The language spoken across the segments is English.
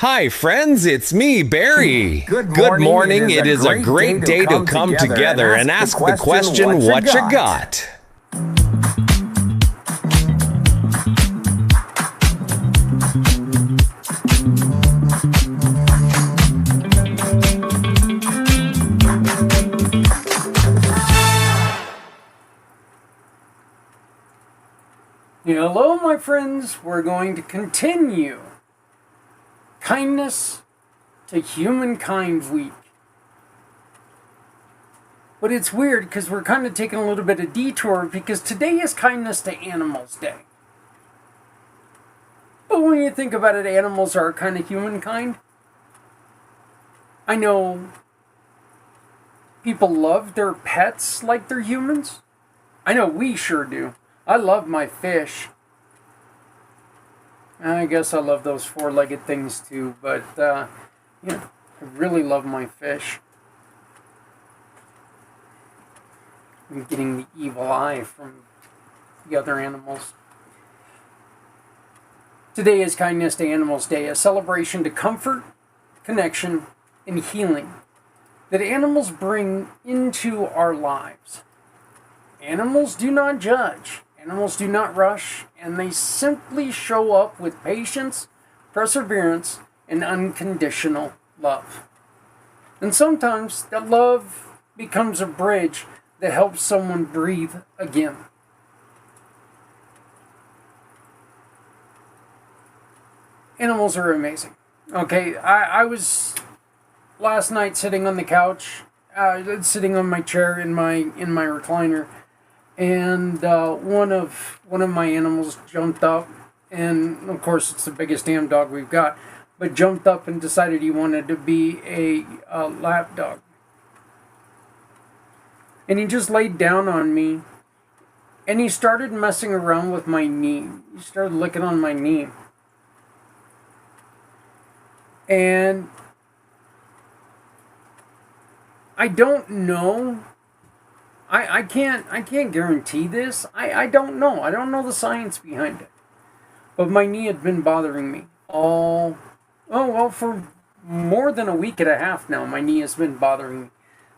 Hi, friends, it's me, Barry. Good morning. It is a great day to come together and ask the question, what you got? Hello, my friends. We're going to continue Kindness to Humankind Week. But it's weird because we're kind of taking a little bit of detour because today is Kindness to Animals Day. But when you think about it, animals are kind of humankind. I know people love their pets like they're humans. I know we sure do. I love my fish. I guess I love those four-legged things too, but I really love my fish. I'm getting the evil eye from the other animals. Today is Kindness to Animals Day, a celebration to comfort, connection, and healing that animals bring into our lives. Animals do not judge. Animals do not rush, and they simply show up with patience, perseverance, and unconditional love. And sometimes that love becomes a bridge that helps someone breathe again. Animals are amazing. Okay, I was last night sitting on the couch, sitting on my chair in my recliner, and one of my animals jumped up, and of course it's the biggest damn dog we've got, but jumped up and decided he wanted to be a lap dog. And he just laid down on me, and he started messing around with my knee. He started licking on my knee. And I don't know. I can't guarantee this. I don't know. I don't know the science behind it. But my knee had been bothering me for more than a week and a half now. My knee has been bothering me.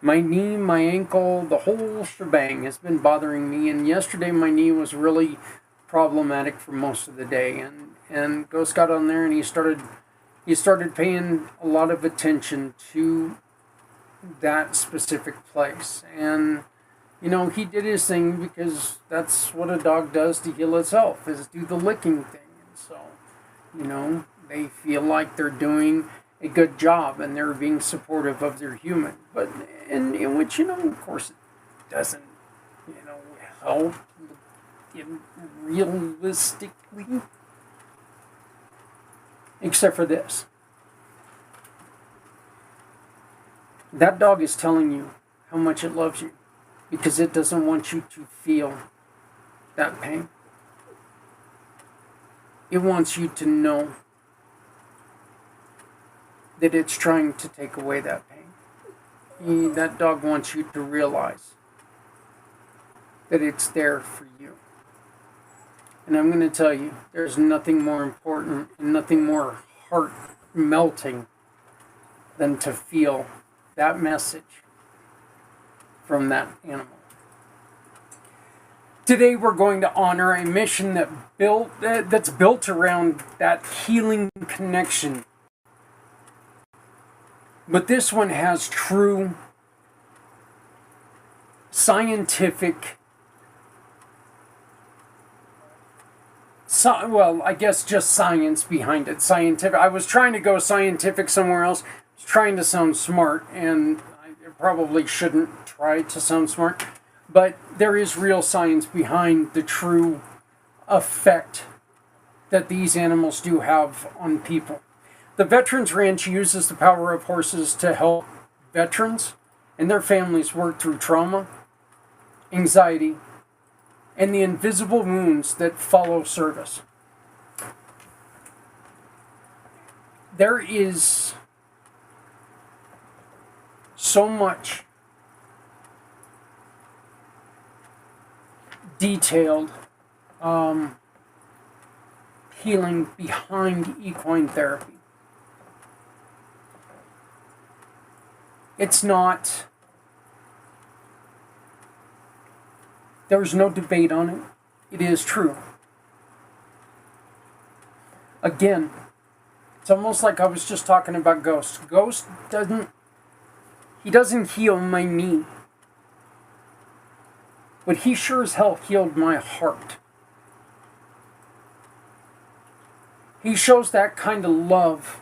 My knee, my ankle, the whole shebang has been bothering me. And yesterday my knee was really problematic for most of the day. And Ghost got on there and he started paying a lot of attention to that specific place. And he did his thing because that's what a dog does to heal itself, is do the licking thing. And so, they feel like they're doing a good job and they're being supportive of their human. But in which, of course it doesn't, help realistically. Except for this. That dog is telling you how much it loves you, because it doesn't want you to feel that pain. It wants you to know that it's trying to take away that pain. That dog wants you to realize that it's there for you. And I'm going to tell you, there's nothing more important and nothing more heart melting than to feel that message from that animal. Today we're going to honor a mission that's built around that healing connection. But this one has true scientific, I guess just science behind it. Scientific. I was trying to go scientific somewhere else. I was trying to sound smart, and I probably shouldn't try to sound smart. But there is real science behind the true effect that these animals do have on people. The Veterans Ranch uses the power of horses to help veterans and their families work through trauma, anxiety, and the invisible wounds that follow service. There is so much detailed healing behind equine therapy. It's not, there's no debate on it. It is true. Again, it's almost like I was just talking about Ghost. Ghost doesn't heal my knee. But he sure as hell healed my heart. He shows that kind of love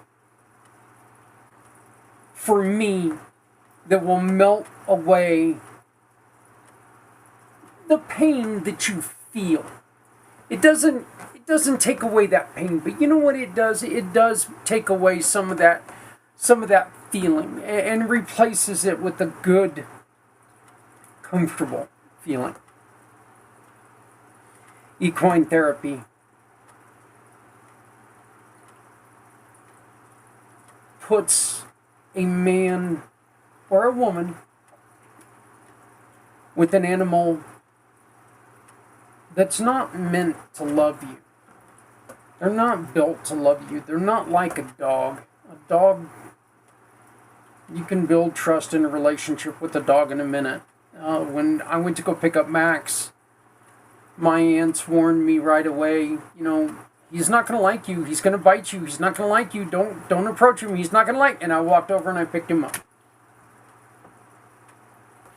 for me that will melt away the pain that you feel. It doesn't take away that pain, but you know what it does? It does take away some of that feeling and replaces it with a good, comfortable feeling. Equine therapy puts a man or a woman with an animal that's not meant to love you. They're not built to love you. They're not like a dog. A dog, you can build trust in a relationship with a dog in a minute. When I went to go pick up Max, my aunts warned me right away, he's not going to like you. He's going to bite you. He's not going to like you. Don't approach him. He's not going to like. And I walked over and I picked him up.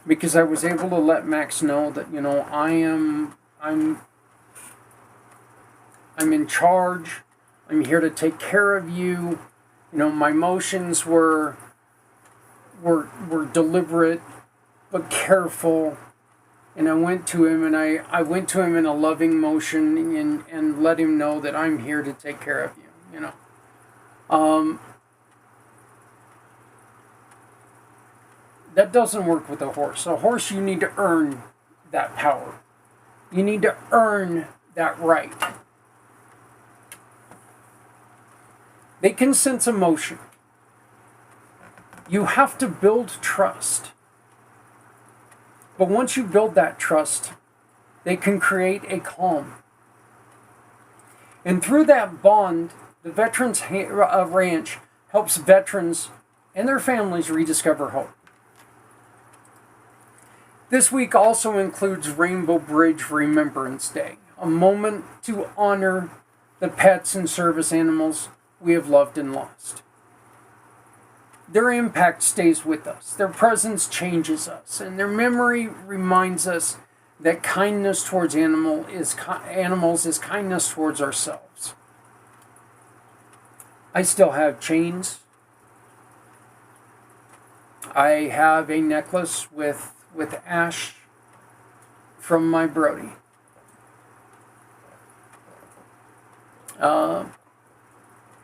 Because I was able to let Max know that, I'm in charge. I'm here to take care of you. My motions were deliberate but careful. And I went to him and I went to him in a loving motion and let him know that I'm here to take care of you, That doesn't work with a horse. A horse, you need to earn that power. You need to earn that right. They can sense emotion. You have to build trust. But once you build that trust, they can create a calm. And through that bond, the Veterans Ranch helps veterans and their families rediscover hope. This week also includes Rainbow Bridge Remembrance Day, a moment to honor the pets and service animals we have loved and lost. Their impact stays with us, their presence changes us, and their memory reminds us that kindness towards animals is kindness towards ourselves. I still have chains. I have a necklace with ash from my Brody.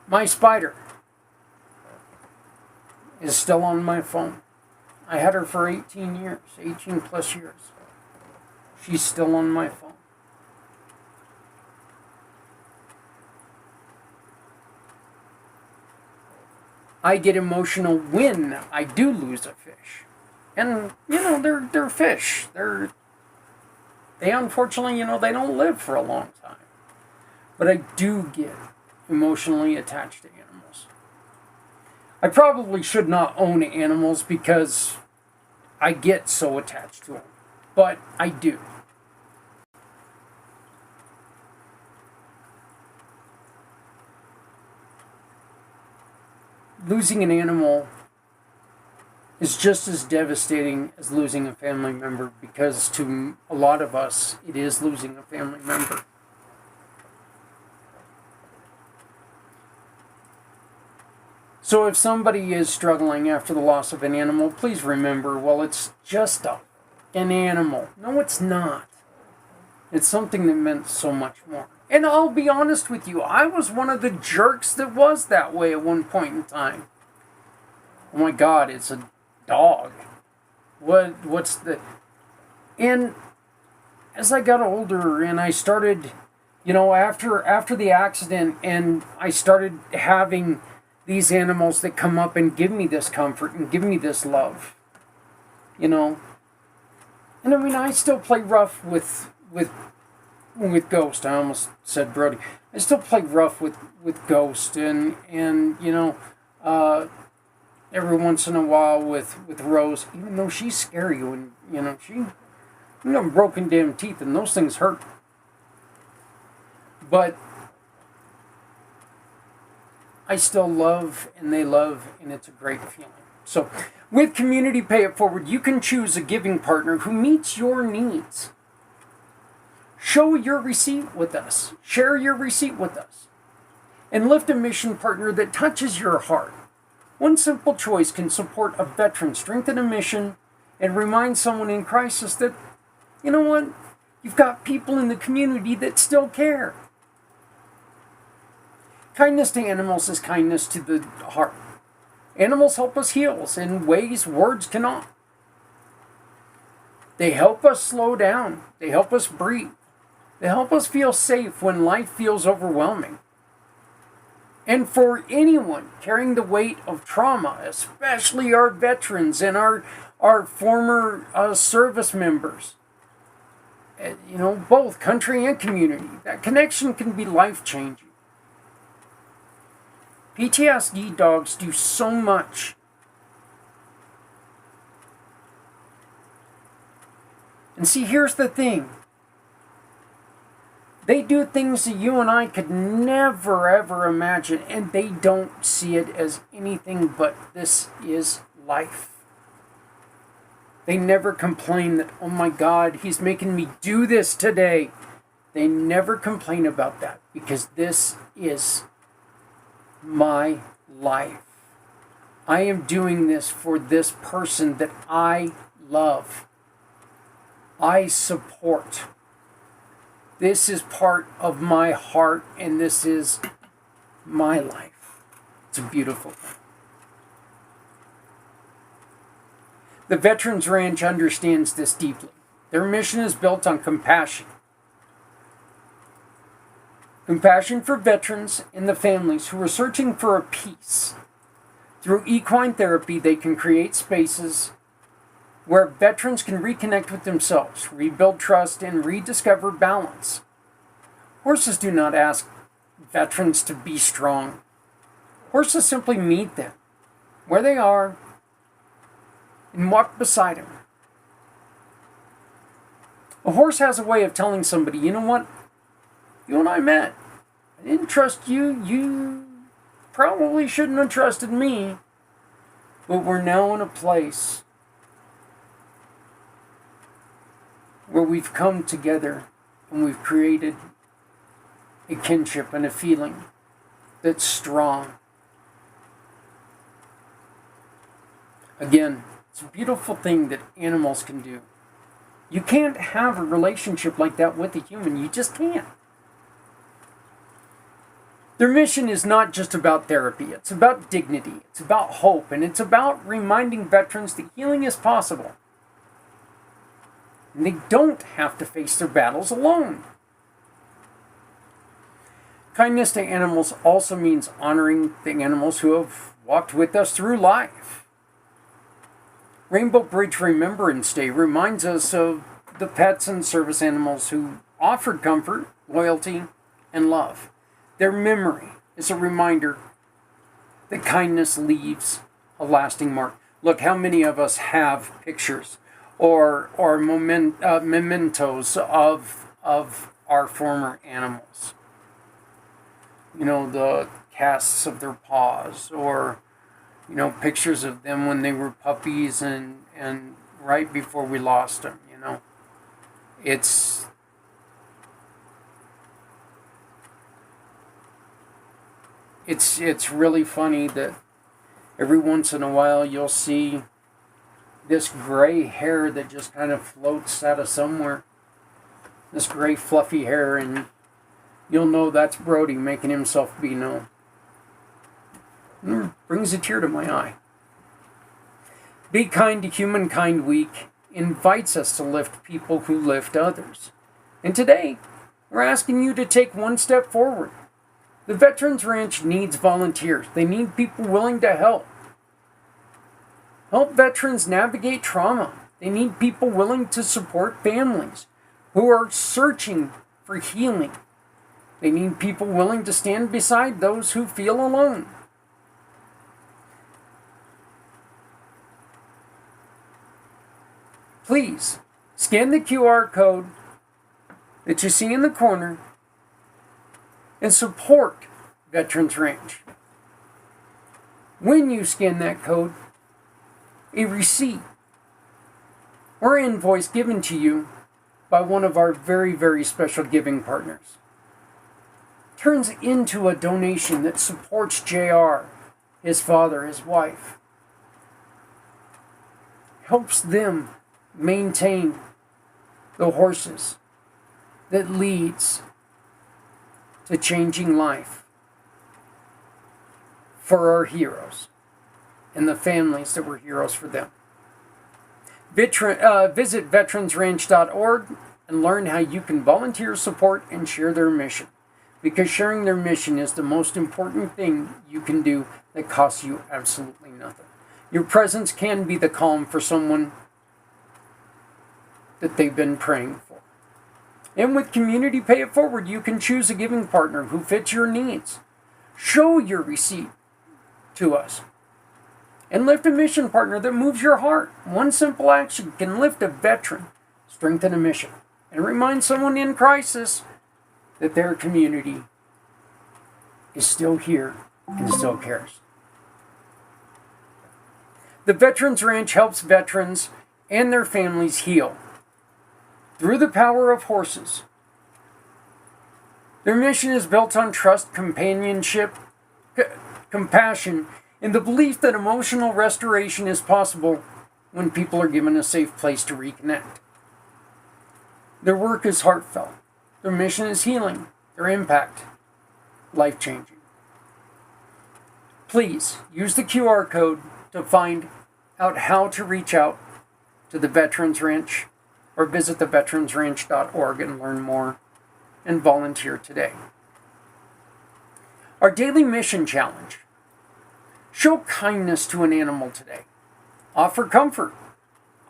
My spider is still on my phone. I had her for 18 plus years. She's still on my phone. I get emotional when I do lose a fish. And, they're fish. They unfortunately, they don't live for a long time. But I do get emotionally attached to animals. I probably should not own animals because I get so attached to them. But I do. Losing an animal is just as devastating as losing a family member, because to a lot of us, it is losing a family member. So if somebody is struggling after the loss of an animal, please remember, well, it's just an animal. No, it's not. It's something that meant so much more. And I'll be honest with you, I was one of the jerks that was that way at one point in time. Oh my God, it's a dog. What's the... And as I got older and I started, after the accident, and I started having these animals that come up and give me this comfort and give me this love, And I still play rough with Ghost. I almost said Brody. I still play rough with Ghost, and every once in a while with Rose, even though she's scary when, she broken damn teeth and those things hurt. But I still love and they love, and it's a great feeling. So with Community Pay It Forward, you can choose a giving partner who meets your needs. Show your receipt with us. Share your receipt with us. And lift a mission partner that touches your heart. One simple choice can support a veteran, strengthen a mission, and remind someone in crisis that, you know what, you've got people in the community that still care. Kindness to animals is kindness to the heart. Animals help us heal in ways words cannot. They help us slow down. They help us breathe. They help us feel safe when life feels overwhelming. And for anyone carrying the weight of trauma, especially our veterans and our former service members, both country and community, that connection can be life-changing. PTSD dogs do so much. And see, here's the thing. They do things that you and I could never, ever imagine, and they don't see it as anything but this is life. They never complain that, oh my God, he's making me do this today. They never complain about that because this is my life. I am doing this for this person that I love. I support. This is part of my heart, and this is my life. It's a beautiful thing. The Veterans Ranch understands this deeply. Their mission is built on compassion. Compassion for veterans and the families who are searching for a peace. Through equine therapy, they can create spaces where veterans can reconnect with themselves, rebuild trust, and rediscover balance. Horses do not ask veterans to be strong. Horses simply meet them where they are and walk beside them. A horse has a way of telling somebody, you know what? You and I met. I didn't trust you. You probably shouldn't have trusted me. But we're now in a place where we've come together and we've created a kinship and a feeling that's strong. Again, it's a beautiful thing that animals can do. You can't have a relationship like that with a human. You just can't. Their mission is not just about therapy. It's about dignity. It's about hope. And it's about reminding veterans that healing is possible. And they don't have to face their battles alone. Kindness to animals also means honoring the animals who have walked with us through life. Rainbow Bridge Remembrance Day reminds us of the pets and service animals who offered comfort, loyalty, and love. Their memory is a reminder that kindness leaves a lasting mark. Look, how many of us have pictures or mementos of our former animals? The casts of their paws, or pictures of them when they were puppies and right before we lost them. It's really funny that every once in a while you'll see this gray hair that just kind of floats out of somewhere. This gray fluffy hair, and you'll know that's Brody making himself be known. Brings a tear to my eye. Be Kind to Humankind Week invites us to lift people who lift others. And today, we're asking you to take one step forward. The Veterans Ranch needs volunteers. They need people willing to help. Help veterans navigate trauma. They need people willing to support families who are searching for healing. They need people willing to stand beside those who feel alone. Please scan the QR code that you see in the corner and support Veterans Ranch. When you scan that code, a receipt or invoice given to you by one of our very, very special giving partners turns into a donation that supports JR, his father, his wife, helps them maintain the horses that leads to changing life for our heroes and the families that were heroes for them. Visit veteransranch.org and learn how you can volunteer, support, and share their mission. Because sharing their mission is the most important thing you can do that costs you absolutely nothing. Your presence can be the calm for someone that they've been praying for. And with Community Pay It Forward, you can choose a giving partner who fits your needs. Show your receipt to us. And lift a mission partner that moves your heart. One simple action can lift a veteran, strengthen a mission, and remind someone in crisis that their community is still here and still cares. The Veterans Ranch helps veterans and their families heal through the power of horses. Their mission is built on trust, companionship, compassion, and the belief that emotional restoration is possible when people are given a safe place to reconnect. Their work is heartfelt. Their mission is healing. Their impact, life-changing. Please use the QR code to find out how to reach out to the Veterans Ranch or visit theveteransranch.org and learn more and volunteer today. Our daily mission challenge. Show kindness to an animal today. Offer comfort.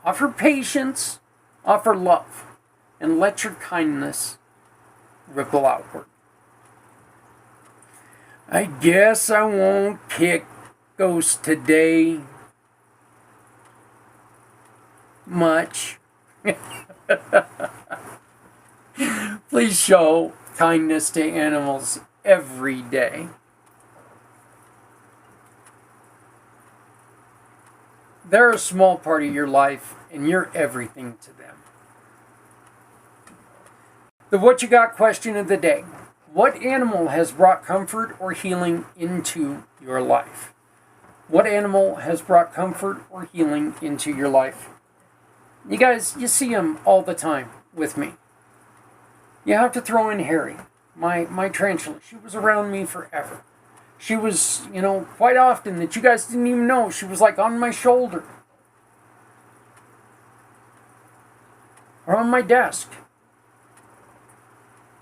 Offer patience. Offer love. And let your kindness ripple outward. I guess I won't kick Ghost today much. Please show kindness to animals every day. They're a small part of your life, and you're everything to them. The What You Got question of the day. What animal has brought comfort or healing into your life? What animal has brought comfort or healing into your life? You guys, you see them all the time with me. You have to throw in Harry, my tarantula. She was around me forever. She was, quite often that you guys didn't even know. She was like on my shoulder. Or on my desk.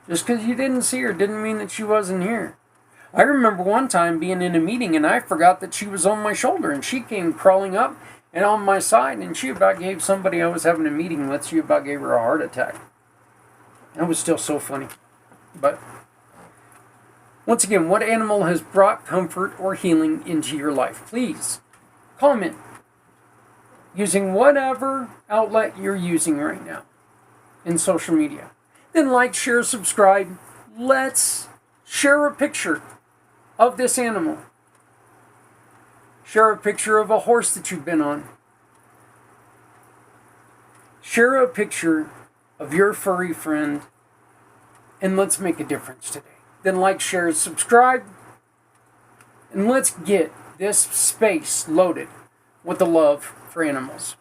Just because you didn't see her didn't mean that she wasn't here. I remember one time being in a meeting and I forgot that she was on my shoulder. And she came crawling up and on my side. And she about gave somebody I was having a meeting with, she about gave her a heart attack. That was still so funny. But once again, what animal has brought comfort or healing into your life? Please comment using whatever outlet you're using right now in social media. Then like, share, subscribe. Let's share a picture of this animal. Share a picture of a horse that you've been on. Share a picture of your furry friend. And let's make a difference today. Then like, share, subscribe, and let's get this space loaded with the love for animals.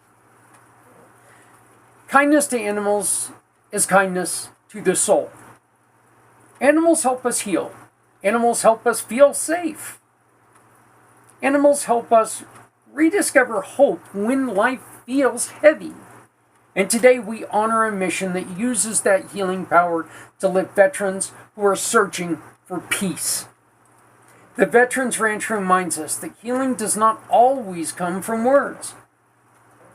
Kindness to animals is kindness to the soul. Animals help us heal. Animals help us feel safe. Animals help us rediscover hope when life feels heavy. And today we honor a mission that uses that healing power to lift veterans who are searching for peace. The Veterans Ranch reminds us that healing does not always come from words.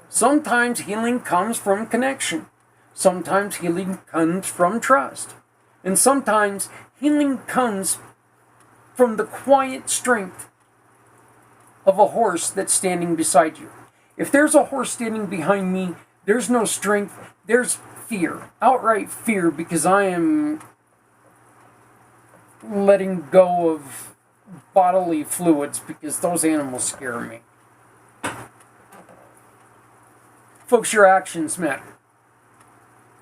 Sometimes healing comes from connection. Sometimes healing comes from trust. And sometimes healing comes from the quiet strength of a horse that's standing beside you. If there's a horse standing behind me, There's no strength. There's fear, outright fear, because I am letting go of bodily fluids because those animals scare me. Folks, your actions matter.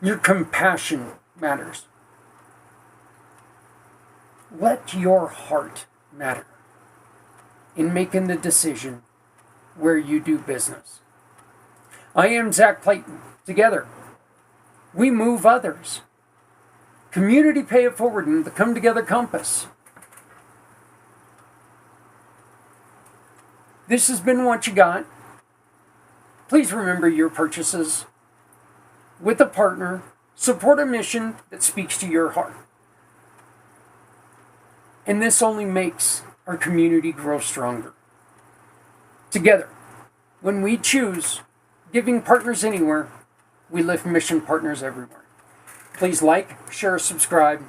Your compassion matters. Let your heart matter in making the decision where you do business. I am Zach Clayton. Together, we move others. Community Pay It Forward and the Come Together Compass. This has been What You Got. Please remember your purchases with a partner. Support a mission that speaks to your heart. And this only makes our community grow stronger. Together, when we choose giving partners anywhere, we lift mission partners everywhere. Please like, share, subscribe,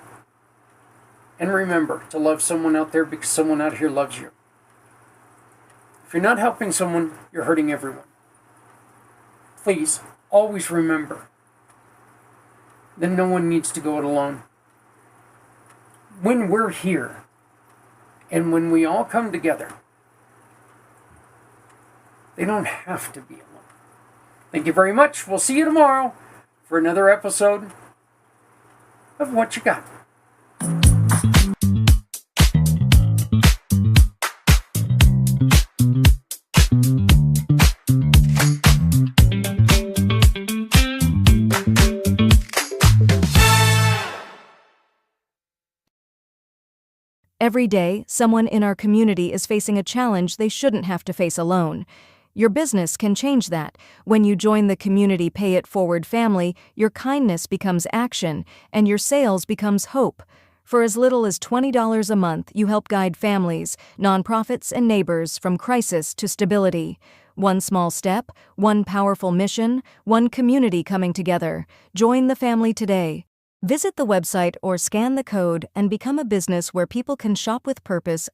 and remember to love someone out there because someone out here loves you. If you're not helping someone, you're hurting everyone. Please always remember that no one needs to go it alone. When we're here, and when we all come together, they don't have to be alone. Thank you very much. We'll see you tomorrow for another episode of What You Got. Every day, someone in our community is facing a challenge they shouldn't have to face alone. Your business can change that. When you join the Community Pay It Forward family, your kindness becomes action, and your sales becomes hope. For as little as $20 a month, you help guide families, nonprofits, and neighbors from crisis to stability. One small step, one powerful mission, one community coming together. Join the family today. Visit the website or scan the code and become a business where people can shop with purpose